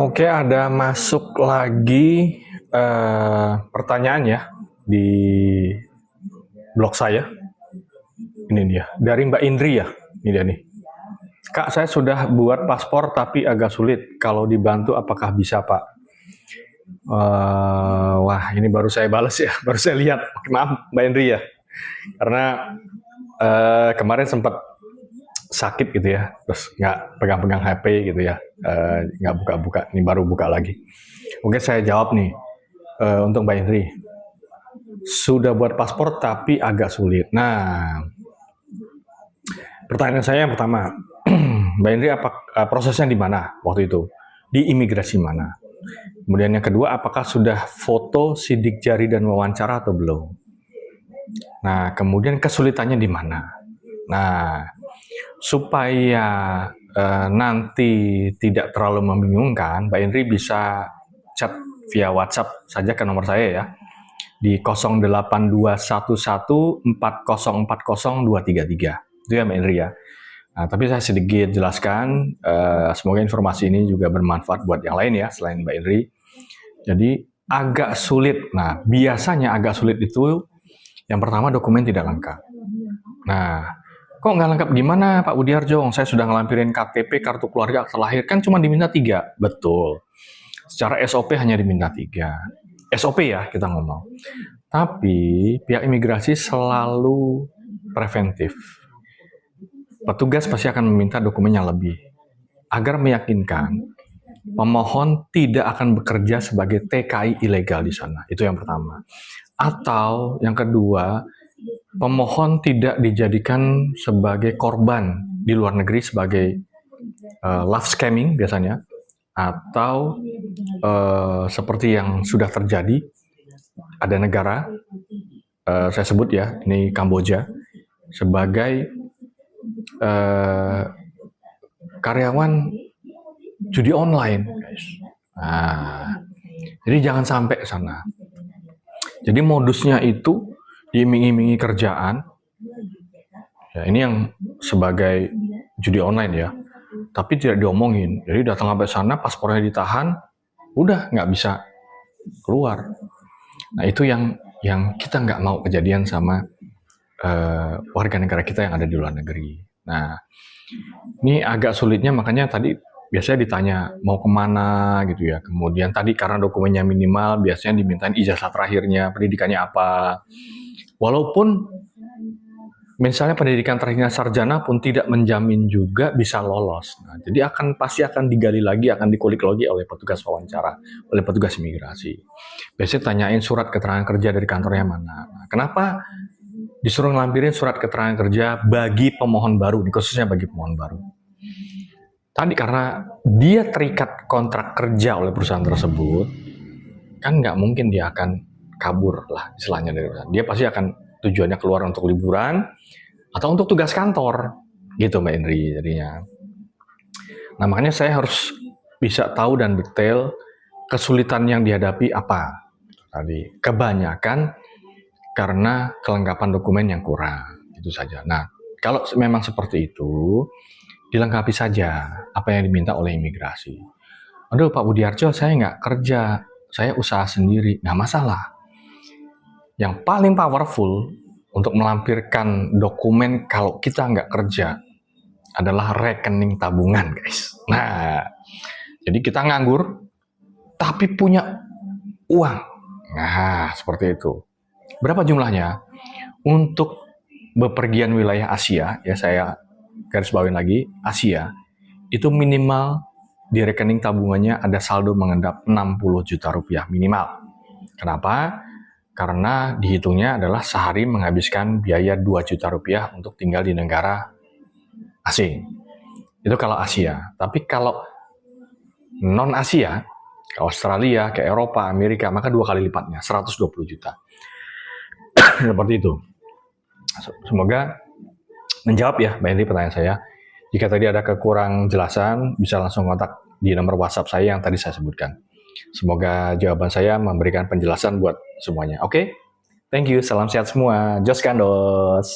Oke, ada masuk lagi pertanyaan ya di blog saya. Ini dia, dari Mbak Indri ya. Ini dia nih. Kak, saya sudah buat paspor tapi agak sulit. Kalau dibantu apakah bisa, Pak? Wah, ini baru saya balas ya. Baru saya lihat. Maaf, Mbak Indri ya. Karena kemarin sempat sakit gitu ya, terus nggak pegang-pegang HP gitu ya, nggak buka-buka, ini baru buka lagi. Oke, saya jawab nih, untuk Mbak Indri, sudah buat paspor tapi agak sulit. Nah, pertanyaan saya yang pertama, Mbak Indri, prosesnya di mana waktu itu? Di imigrasi mana? Kemudian yang kedua, apakah sudah foto, sidik jari, dan wawancara atau belum? Nah, kemudian kesulitannya di mana? Nah, supaya nanti tidak terlalu membingungkan, Mbak Indri bisa chat via WhatsApp saja ke nomor saya ya, di 0821140402333. Itu ya Mbak Indri ya. Nah, tapi saya sedikit jelaskan, semoga informasi ini juga bermanfaat buat yang lain ya, selain Mbak Indri. Jadi agak sulit, nah biasanya agak sulit itu, yang pertama dokumen tidak lengkap. Nah, kok nggak lengkap gimana Pak Budiarjo? Saya sudah ngelampirin KTP, kartu keluarga, akta lahir, kan cuma diminta 3. Betul. Secara SOP hanya diminta 3. SOP ya kita ngomong. Tapi pihak imigrasi selalu preventif. Petugas pasti akan meminta dokumen yang lebih. Agar meyakinkan pemohon tidak akan bekerja sebagai TKI ilegal di sana. Itu yang pertama. Atau yang kedua, pemohon tidak dijadikan sebagai korban di luar negeri sebagai love scamming biasanya, atau seperti yang sudah terjadi, ada negara, saya sebut ya, ini Kamboja, sebagai karyawan judi online, guys. Nah, jadi jangan sampai ke sana. Jadi modusnya itu diiming-imingi kerjaan, ya ini yang sebagai judi online ya, tapi tidak diomongin. Jadi datang sampai sana, paspornya ditahan, udah nggak bisa keluar. Nah itu yang kita nggak mau kejadian sama warga negara kita yang ada di luar negeri. Nah ini agak sulitnya, makanya tadi biasanya ditanya mau kemana gitu ya. Kemudian tadi karena dokumennya minimal, biasanya dimintain ijazah terakhirnya, pendidikannya apa. Walaupun misalnya pendidikan terakhirnya sarjana pun tidak menjamin juga bisa lolos. Nah, jadi pasti akan digali lagi, akan dikulik lagi oleh petugas wawancara, oleh petugas imigrasi. Biasanya tanyain surat keterangan kerja dari kantornya mana. Nah, kenapa disuruh ngelampirin surat keterangan kerja bagi pemohon baru, khususnya bagi pemohon baru? Tadi karena dia terikat kontrak kerja oleh perusahaan tersebut, kan nggak mungkin dia akan kabur lah istilahnya dari perusahaan. Dia pasti akan tujuannya keluar untuk liburan atau untuk tugas kantor, gitu Mbak Indri jadinya. Nah makanya saya harus bisa tahu dan detail kesulitan yang dihadapi apa. Tadi kebanyakan karena kelengkapan dokumen yang kurang, itu saja. Nah kalau memang seperti itu, dilengkapi saja apa yang diminta oleh imigrasi. Aduh Pak Budiarjo, saya nggak kerja, saya usaha sendiri, nggak masalah. Yang paling powerful untuk melampirkan dokumen kalau kita nggak kerja adalah rekening tabungan, guys. Nah, jadi kita nganggur, tapi punya uang. Nah, seperti itu. Berapa jumlahnya? Untuk bepergian wilayah Asia, ya saya garis bawain lagi, Asia, itu minimal di rekening tabungannya ada saldo mengendap 60 juta rupiah minimal. Kenapa? Karena dihitungnya adalah sehari menghabiskan biaya 2 juta rupiah untuk tinggal di negara asing. Itu kalau Asia. Tapi kalau non-Asia, ke Australia, ke Eropa, Amerika, maka 2 kali lipatnya, 120 juta. Seperti itu. Semoga menjawab ya Mbak Indri pertanyaan saya. Jika tadi ada kekurang jelasan, bisa langsung kontak di nomor WhatsApp saya yang tadi saya sebutkan. Semoga jawaban saya memberikan penjelasan buat semuanya. Oke? Thank you, salam sehat semua. Jos Kandos.